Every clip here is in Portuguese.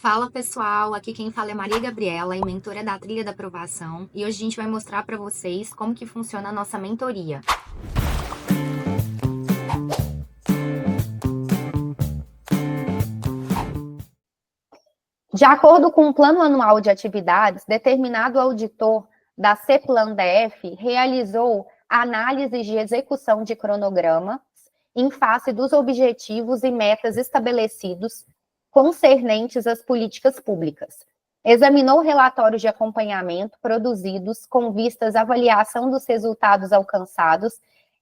Fala pessoal, aqui quem fala é Maria Gabriela, mentora da Trilha da Aprovação, e hoje a gente vai mostrar para vocês como que funciona a nossa mentoria. De acordo com o Plano Anual de Atividades, determinado auditor da CEPLAN-DF realizou análises de execução de cronogramas em face dos objetivos e metas estabelecidos concernentes às políticas públicas. Examinou relatórios de acompanhamento produzidos com vistas à avaliação dos resultados alcançados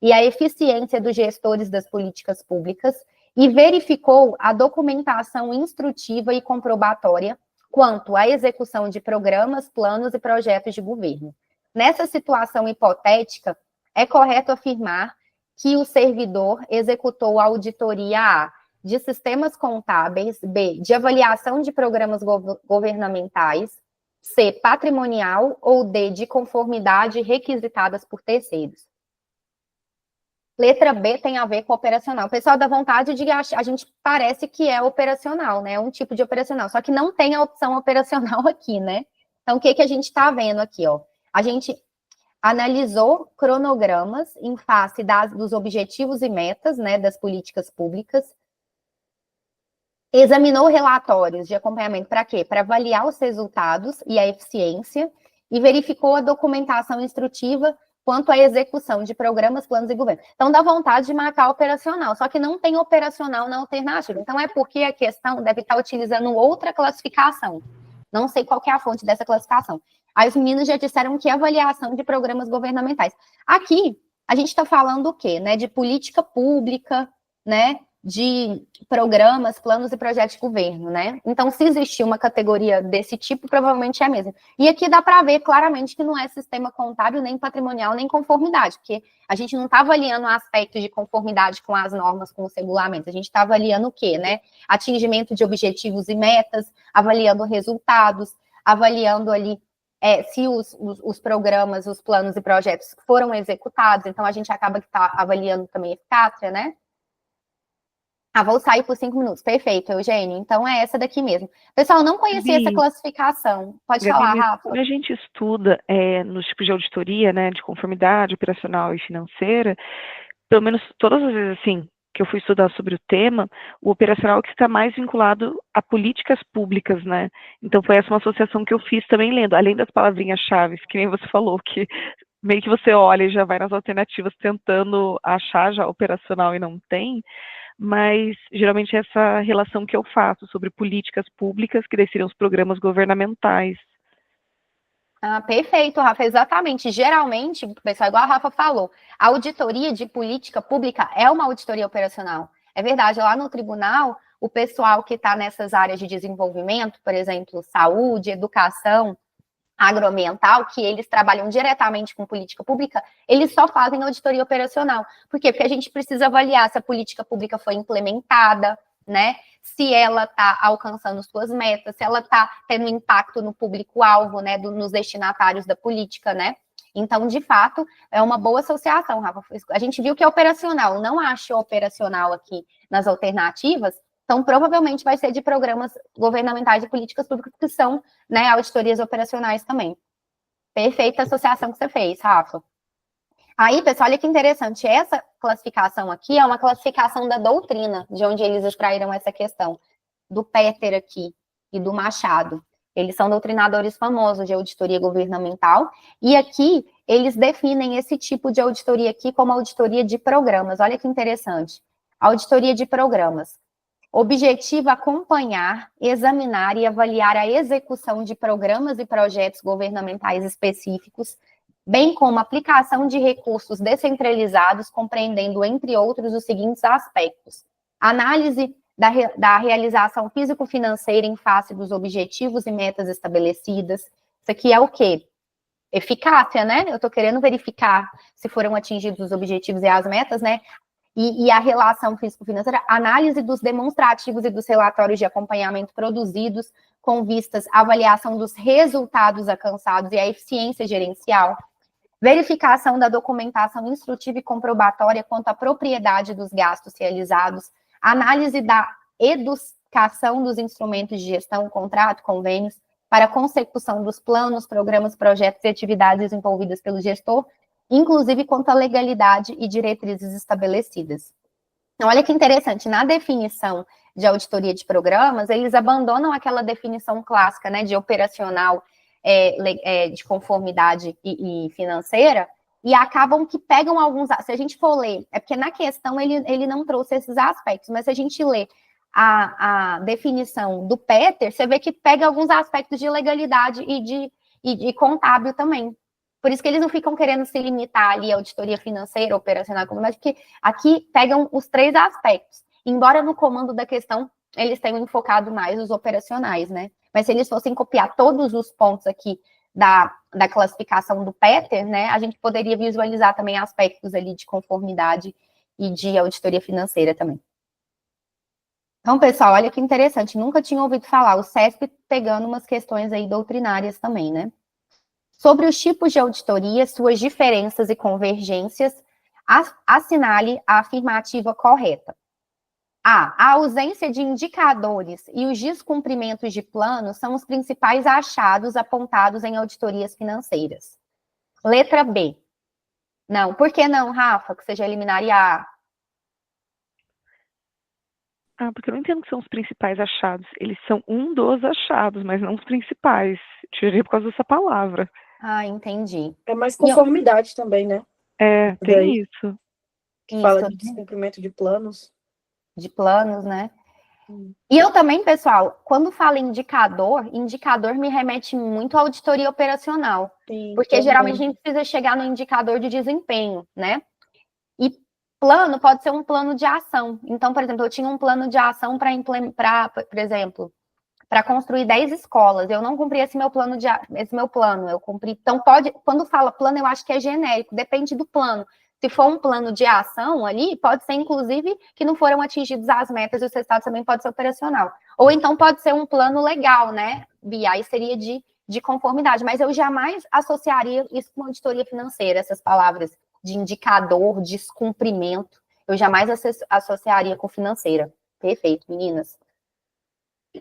e à eficiência dos gestores das políticas públicas e verificou a documentação instrutiva e comprobatória quanto à execução de programas, planos e projetos de governo. Nessa situação hipotética, é correto afirmar que o servidor executou a auditoria A, de sistemas contábeis, B, de avaliação de programas governamentais, C, patrimonial ou D, de conformidade requisitadas por terceiros. Letra B tem a ver com operacional. O pessoal dá vontade de achar, a gente parece que é operacional, né? Um tipo de operacional, só que não tem a opção operacional aqui, né? Então, o que a gente está vendo aqui, ó? A gente analisou cronogramas em face dos objetivos e metas, né, das políticas públicas, examinou relatórios de acompanhamento para quê? Para avaliar os resultados e a eficiência, e verificou a documentação instrutiva quanto à execução de programas, planos e governo. Então, dá vontade de marcar operacional, só que não tem operacional na alternativa. Então, é porque a questão deve estar utilizando outra classificação. Não sei qual que é a fonte dessa classificação. Aí os meninos já disseram que é avaliação de programas governamentais. Aqui, a gente está falando o quê? Né? De política pública, né? De programas, planos e projetos de governo, né? Então, se existir uma categoria desse tipo, provavelmente é a mesma. E aqui dá para ver claramente que não é sistema contábil, nem patrimonial, nem conformidade, porque a gente não está avaliando aspectos de conformidade com as normas, com os regulamentos, a gente está avaliando o quê, né? Atingimento de objetivos e metas, avaliando resultados, avaliando ali se os programas, os planos e projetos foram executados, então a gente acaba que está avaliando também eficácia, né? Vou sair por 5 minutos. Perfeito, Eugênio. Então, é essa daqui mesmo. Pessoal, não conhecia essa classificação. Pode falar, Rafa. Quando a gente estuda nos tipos de auditoria, né, de conformidade operacional e financeira, pelo menos todas as vezes, assim, que eu fui estudar sobre o tema, o operacional é que está mais vinculado a políticas públicas, né? Então, foi essa uma associação que eu fiz também lendo, além das palavrinhas-chave, que nem você falou, que meio que você olha e já vai nas alternativas tentando achar já operacional e não tem, mas geralmente é essa relação que eu faço sobre políticas públicas, que daí seriam os programas governamentais. Perfeito, Rafa, exatamente. Geralmente, pessoal, igual a Rafa falou, a auditoria de política pública é uma auditoria operacional. É verdade, lá no tribunal, o pessoal que está nessas áreas de desenvolvimento, por exemplo, saúde, educação, agroambiental, que eles trabalham diretamente com política pública, eles só fazem auditoria operacional. Por quê? Porque a gente precisa avaliar se a política pública foi implementada, né? Se ela está alcançando suas metas, se ela está tendo impacto no público-alvo, né? Nos destinatários da política, né? Então, de fato, é uma boa associação, Rafa. A gente viu que é operacional, não achou operacional aqui nas alternativas, então, provavelmente vai ser de programas governamentais e políticas públicas que são, né, auditorias operacionais também. Perfeita associação que você fez, Rafa. Aí, pessoal, olha que interessante. Essa classificação aqui é uma classificação da doutrina, de onde eles extraíram essa questão, do Petter aqui e do Machado. Eles são doutrinadores famosos de auditoria governamental, e aqui eles definem esse tipo de auditoria aqui como auditoria de programas. Olha que interessante. Auditoria de programas. Objetivo acompanhar, examinar e avaliar a execução de programas e projetos governamentais específicos, bem como aplicação de recursos descentralizados, compreendendo, entre outros, os seguintes aspectos: análise da realização físico-financeira em face dos objetivos e metas estabelecidas. Isso aqui é o quê? Eficácia, né? Eu estou querendo verificar se foram atingidos os objetivos e as metas, né? E a relação físico-financeira, análise dos demonstrativos e dos relatórios de acompanhamento produzidos com vistas à avaliação dos resultados alcançados e à eficiência gerencial, verificação da documentação instrutiva e comprobatória quanto à propriedade dos gastos realizados, análise classificação dos instrumentos de gestão, contrato, convênios, para a consecução dos planos, programas, projetos e atividades desenvolvidas pelo gestor, inclusive quanto à legalidade e diretrizes estabelecidas. Então, olha que interessante, na definição de auditoria de programas, eles abandonam aquela definição clássica, né, de operacional, de conformidade e financeira, e acabam que pegam alguns, se a gente for ler, é porque na questão ele não trouxe esses aspectos, mas se a gente lê a definição do Peter, você vê que pega alguns aspectos de legalidade e de contábil também. Por isso que eles não ficam querendo se limitar ali à auditoria financeira, operacional, mas porque aqui pegam os 3 aspectos. Embora no comando da questão eles tenham enfocado mais os operacionais, né? Mas se eles fossem copiar todos os pontos aqui da classificação do Peter, né, a gente poderia visualizar também aspectos ali de conformidade e de auditoria financeira também. Então, pessoal, olha que interessante, nunca tinha ouvido falar, o CESP pegando umas questões aí doutrinárias também, né? Sobre os tipos de auditoria, suas diferenças e convergências, assinale a afirmativa correta. A ausência de indicadores e os descumprimentos de planos são os principais achados apontados em auditorias financeiras. Letra B. Não, por que não, Rafa, que você já eliminaria A? Porque eu não entendo que são os principais achados. Eles são um dos achados, mas não os principais. Tiraria por causa dessa palavra. Entendi. É mais conformidade também, né? Tem isso. Que fala de descumprimento de planos. De planos, né? E eu também, pessoal, quando falo indicador me remete muito à auditoria operacional. Sim, porque geralmente a gente precisa chegar no indicador de desempenho, né? E plano pode ser um plano de ação. Então, por exemplo, eu tinha um plano de ação para implementar, por exemplo, para construir 10 escolas. Eu não cumpri esse meu plano, eu cumpri. Então, quando fala plano, eu acho que é genérico, depende do plano. Se for um plano de ação ali, pode ser, inclusive, que não foram atingidos as metas e os resultados também pode ser operacional. Ou então pode ser um plano legal, né, Bia? Aí seria de conformidade. Mas eu jamais associaria isso com auditoria financeira, essas palavras de indicador, descumprimento. Eu jamais associaria com financeira. Perfeito, meninas.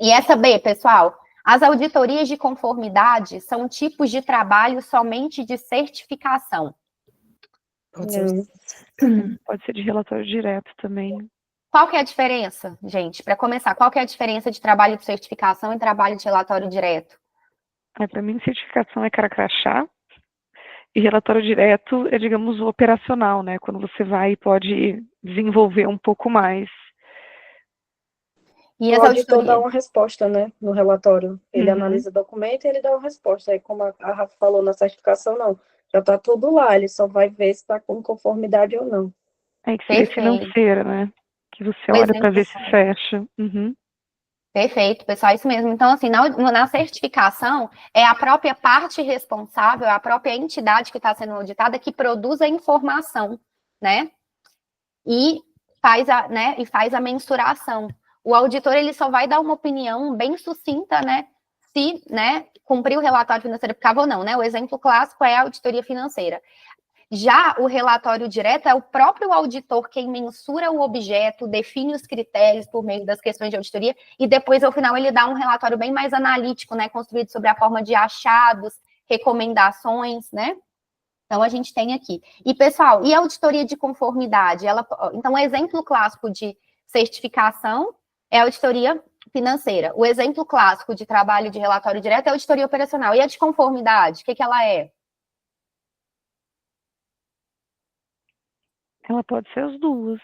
E essa B, pessoal, as auditorias de conformidade são tipos de trabalho somente de certificação. Pode ser de relatório direto também. Qual que é a diferença, gente? Para começar, qual que é a diferença de trabalho de certificação e trabalho de relatório direto? Para mim, certificação é cara crachá e relatório direto é, digamos, o operacional, né? Quando você vai e pode desenvolver um pouco mais. E o auditor dá uma resposta, né, no relatório. Ele analisa o documento e ele dá uma resposta. Aí, como a Rafa falou na certificação, não. Já está tudo lá, ele só vai ver se está com conformidade ou não. Que seria financeira, né? Que você olha para ver se fecha. Perfeito, pessoal, isso mesmo. Então, assim, na certificação, é a própria parte responsável, a própria entidade que está sendo auditada que produz a informação, né? E faz a mensuração. O auditor, ele só vai dar uma opinião bem sucinta, né? Se, né, cumprir o relatório financeiro aplicável ou não, né? O exemplo clássico é a auditoria financeira. Já o relatório direto é o próprio auditor quem mensura o objeto, define os critérios por meio das questões de auditoria, e depois, ao final, ele dá um relatório bem mais analítico, né? Construído sobre a forma de achados, recomendações, né? Então, a gente tem aqui. E, pessoal, e a auditoria de conformidade? Então, o exemplo clássico de certificação é a auditoria financeira. O exemplo clássico de trabalho de relatório direto é a auditoria operacional. E a de conformidade, o que ela é? Ela pode ser as duas.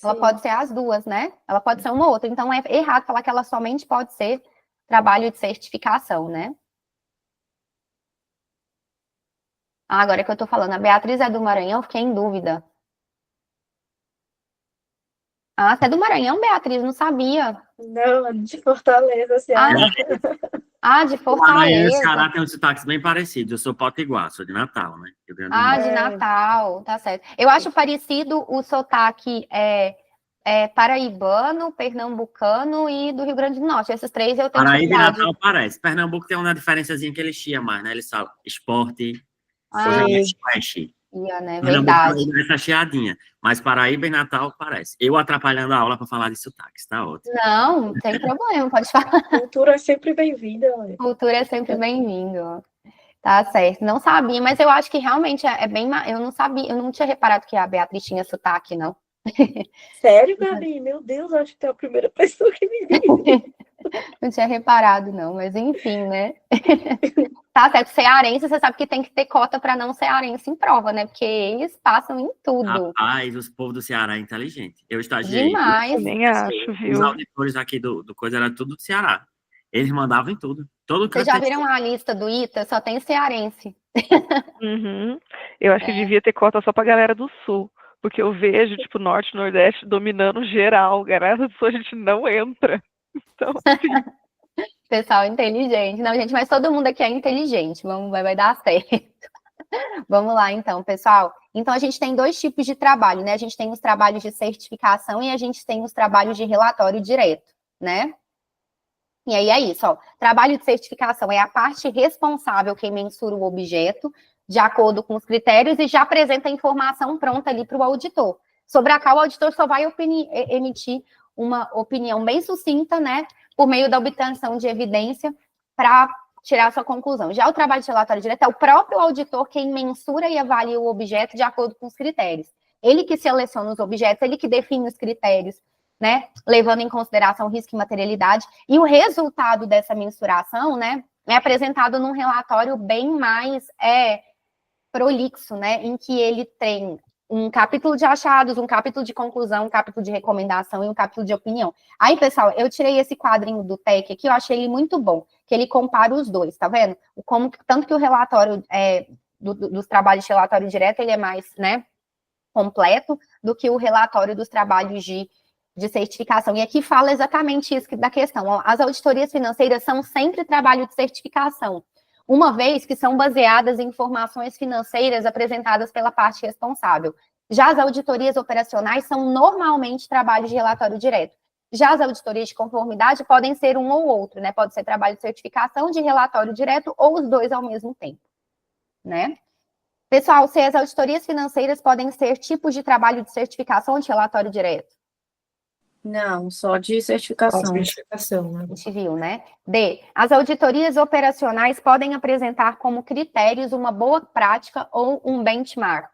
Ela pode ser as duas, né? Ela pode ser uma ou outra. Então, é errado falar que ela somente pode ser trabalho de certificação, né? Agora que eu tô falando, a Beatriz é do Maranhão, fiquei em dúvida. Você é do Maranhão, Beatriz? Não sabia. Não, de Fortaleza, Ceará. De Fortaleza. Maranhão e Ceará tem uns sotaques bem parecidos. Eu sou potiguar, sou de Natal, né? De Natal, tá certo. Eu acho parecido o sotaque paraibano, pernambucano e do Rio Grande do Norte. Esses 3 eu tenho Paraíba e Natal parece. Pernambuco tem uma diferençazinha que eles chiam mais, né? Eles falam esporte, né? Pernambuco Verdade. é essa chiadinha, mas Paraíba e Natal parece. Eu atrapalhando a aula para falar de sotaques, tá ótimo. Não, não tem problema, pode falar. Cultura é sempre bem-vinda. Olha. Cultura é sempre bem-vindo. Tá certo. Não sabia, mas eu acho que realmente é bem. Eu não sabia, eu não tinha reparado que a Beatriz tinha sotaque, não. Sério, Gabi? Meu Deus, acho que tu é a primeira pessoa que me disse. Não tinha reparado, não, mas enfim, né? Tá certo, cearense, você sabe que tem que ter cota para não cearense em prova, né? Porque eles passam em tudo. Rapaz, os povos do Ceará é inteligente. Eu estagiei. Demais. Também acho, Os viu? auditores aqui do coisa era tudo do Ceará. Eles mandavam em tudo. Todo Vocês canto. já viram a lista do ITA? Só tem cearense. Uhum. Eu acho que devia ter cota só pra galera do Sul. Porque eu vejo, tipo, Norte e Nordeste dominando geral. Galera do Sul a gente não entra. Então, sim. Pessoal inteligente. Não, gente, mas todo mundo aqui é inteligente. Vai dar certo. Vamos lá, então, pessoal. Então, a gente tem dois tipos de trabalho, né? A gente tem os trabalhos de certificação e a gente tem os trabalhos de relatório direto, né? E aí é isso, ó. Trabalho de certificação é a parte responsável quem mensura o objeto, de acordo com os critérios, e já apresenta a informação pronta ali para o auditor. Sobre a qual o auditor só vai emitir uma opinião bem sucinta, né? Por meio da obtenção de evidência para tirar a sua conclusão. Já o trabalho de relatório direto é o próprio auditor quem mensura e avalia o objeto de acordo com os critérios. Ele que seleciona os objetos, ele que define os critérios, né, levando em consideração risco e materialidade, e o resultado dessa mensuração, né, é apresentado num relatório bem mais prolixo, né, em que ele tem um capítulo de achados, um capítulo de conclusão, um capítulo de recomendação e um capítulo de opinião. Aí, pessoal, eu tirei esse quadrinho do TEC aqui, eu achei ele muito bom, que ele compara os dois, tá vendo? Tanto que o relatório dos trabalhos de relatório direto, ele é mais, né, completo do que o relatório dos trabalhos de certificação. E aqui fala exatamente isso da questão. As auditorias financeiras são sempre trabalho de certificação, uma vez que são baseadas em informações financeiras apresentadas pela parte responsável. Já as auditorias operacionais são normalmente trabalhos de relatório direto. Já as auditorias de conformidade podem ser um ou outro, né? Pode ser trabalho de certificação, de relatório direto, ou os dois ao mesmo tempo, né? Pessoal, se as auditorias financeiras podem ser tipos de trabalho de certificação ou de relatório direto? Não, só de certificação. Certificação, né? A gente viu, né? D. As auditorias operacionais podem apresentar como critérios uma boa prática ou um benchmark.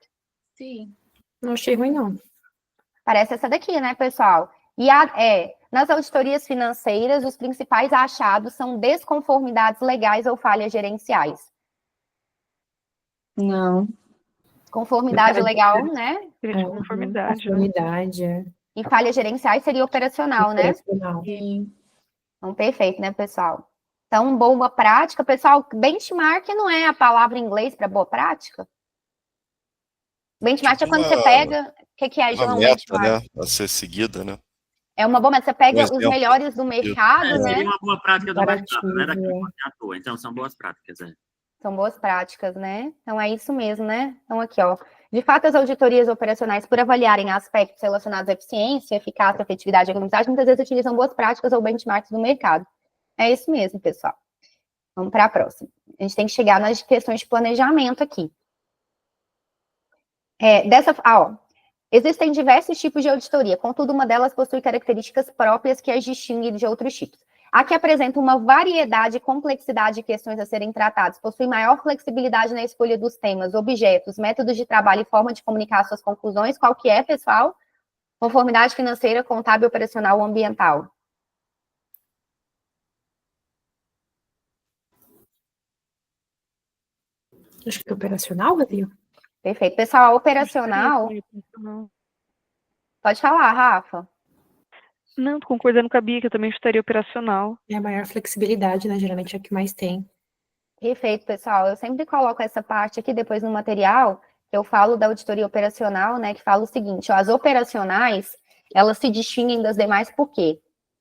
Sim. Não achei ruim, não. Parece essa daqui, né, pessoal? E nas auditorias financeiras, os principais achados são desconformidades legais ou falhas gerenciais. Não. Conformidade legal, né? Seria de conformidade, né? Conformidade, é. E falhas gerenciais seria operacional, né? Operacional. Sim. Então, perfeito, né, pessoal? Então, boa prática. Pessoal, benchmark não é a palavra em inglês para boa prática? Benchmark é quando você pega... O que é, Uma João? meta, Benchmark? né, a ser seguida, né? É uma boa meta. Você pega os exemplo. melhores do mercado, né? Seria uma boa prática do mercado, não é daqui Comparativo, à toa. Então, são boas práticas. São boas práticas, né? Então, é isso mesmo, né? Então, aqui, ó. De fato, as auditorias operacionais, por avaliarem aspectos relacionados à eficiência, eficácia, efetividade e economicidade, muitas vezes utilizam boas práticas ou benchmarks do mercado. É isso mesmo, pessoal. Vamos para a próxima. A gente tem que chegar nas questões de planejamento aqui. Existem diversos tipos de auditoria, contudo, uma delas possui características próprias que as distinguem de outros tipos. Aqui apresenta uma variedade e complexidade de questões a serem tratadas, possui maior flexibilidade na escolha dos temas, objetos, métodos de trabalho e forma de comunicar suas conclusões. Qual que é, pessoal? Conformidade financeira, contábil, operacional ou ambiental. Acho que é operacional, Gabi? Perfeito. Pessoal, a operacional... Pode falar, Rafa. Não, tô concordando com a Bia, que eu também estaria operacional. É a maior flexibilidade, né? Geralmente é o que mais tem. Perfeito, pessoal. Eu sempre coloco essa parte aqui depois no material, que eu falo da auditoria operacional, né, que fala o seguinte, ó, as operacionais, elas se distinguem das demais por quê?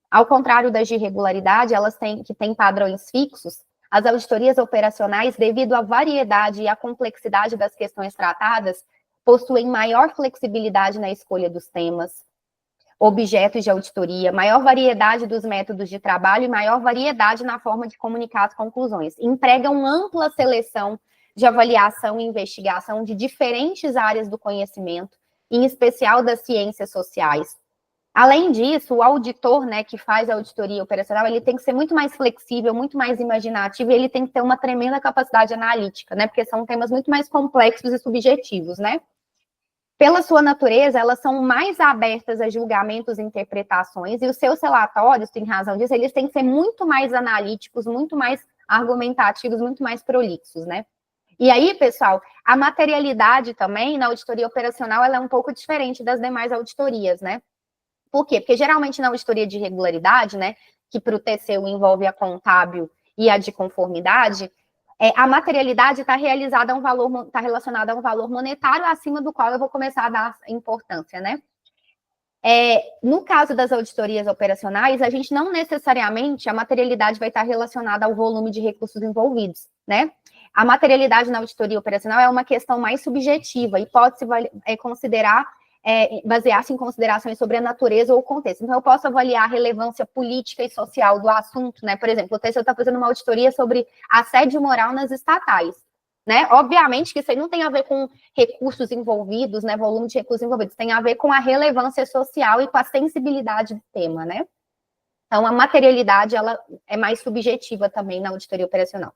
Ao contrário das de irregularidade, elas têm padrões fixos, as auditorias operacionais, devido à variedade e à complexidade das questões tratadas, possuem maior flexibilidade na escolha dos temas, objetos de auditoria, maior variedade dos métodos de trabalho e maior variedade na forma de comunicar as conclusões. Empregam ampla seleção de avaliação e investigação de diferentes áreas do conhecimento, em especial das ciências sociais. Além disso, o auditor, né, que faz a auditoria operacional, ele tem que ser muito mais flexível, muito mais imaginativo, e ele tem que ter uma tremenda capacidade analítica, né, porque são temas muito mais complexos e subjetivos, né. Pela sua natureza, elas são mais abertas a julgamentos e interpretações, e os seus relatórios, em razão disso, eles têm que ser muito mais analíticos, muito mais argumentativos, muito mais prolixos, né. E aí, pessoal, a materialidade também, na auditoria operacional, ela é um pouco diferente das demais auditorias, né. Por quê? Porque geralmente na auditoria de regularidade, né, que para o TCU envolve a contábil e a de conformidade, a materialidade está relacionada a um valor monetário acima do qual eu vou começar a dar importância, né? No caso das auditorias operacionais, a gente não necessariamente, a materialidade vai estar relacionada ao volume de recursos envolvidos, né? A materialidade na auditoria operacional é uma questão mais subjetiva e pode-se basear-se em considerações sobre a natureza ou o contexto. Então, eu posso avaliar a relevância política e social do assunto, né? Por exemplo, o TCU está fazendo uma auditoria sobre assédio moral nas estatais, né? Obviamente que isso aí não tem a ver com recursos envolvidos, né? Volume de recursos envolvidos, tem a ver com a relevância social e com a sensibilidade do tema, né? Então, a materialidade, ela é mais subjetiva também na auditoria operacional.